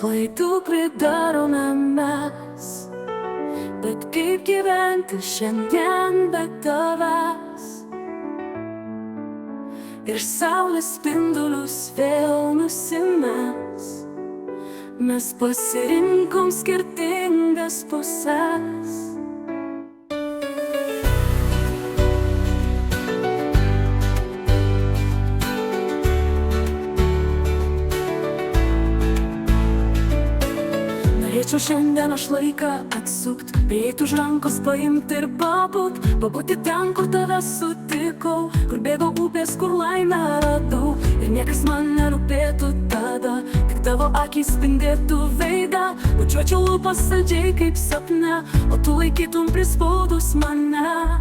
Klaidų pridarome mes, bet kaip gyventi šiandien be tavęs? Ir saulės spindulius vėl nusimes. Mes pasirinkom skirtingas puses. Norėčiau šiandien aš laiką atsukt, prieit už rankos paimt ir pabūti ten, kur tave sutikau, kur bėgo upės, kur laimę radau. Ir niekas man nerūpėtų tada, tik tavo akys spindėtų veidą. Bučiuočiau lūpas saldžiai kaip sapne, o tu laikytum prispaudus mane.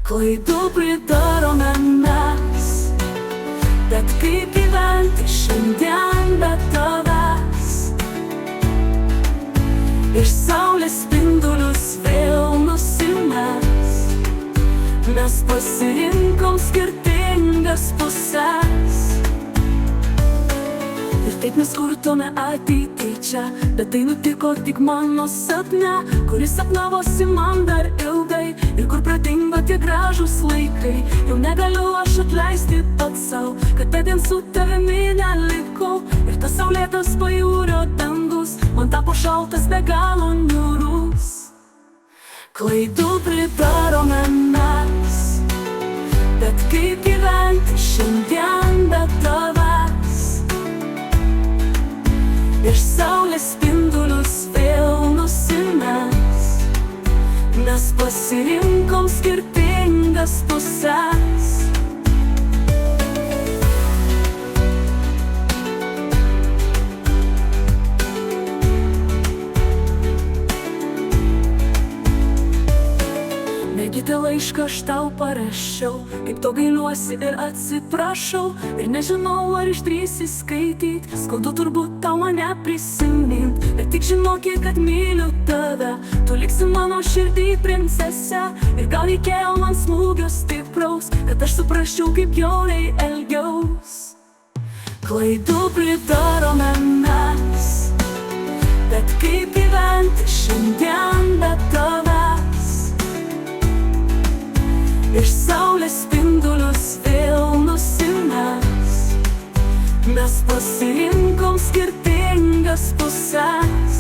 Klaidų pridarome mes, bet kaip gyventi šiandien be tavęs? Ir saulės spindulius vėl nusimes. Mes pasirinkom skirtingas puses. Ir taip mes kurtume ateitį čia, bet tai nutiko tik mano sapne, kuris sapnavosi man dar ilgai. Ir kur pradingo tie gražūs laikai. Jau negaliu aš atleisti pats sau, kad tądien su tavimi nelikau. Ir tas saulėtas pajūrio dangus man tapo šaltas be galo niūrus. Klaidų pridarome mes, bet kaip gyventi šiandien be tavęs? Ir saulės spindulius vėl nusimes. Mes pasirinkom skirtingas puses. Mėgite laišką aš tau parašiau, kaip to gailiuosi ir atsiprašau. Ir nežinau, ar išdrįsi skaityt, skaudu turbūt tau mane prisimint. Bet tik žinokit, kad myliu tave, tu liksi mano širdį princese. Ir gal reikėjo man smūgio stipraus, kad aš suprasčiau, kaip bjauriai elgiaus. Klaidų pridarome mes, bet kaip gyventi šiandien be tavęs? Ir saulės spindulius vėl nusimes. Mes pasirinkom skirtingas puses.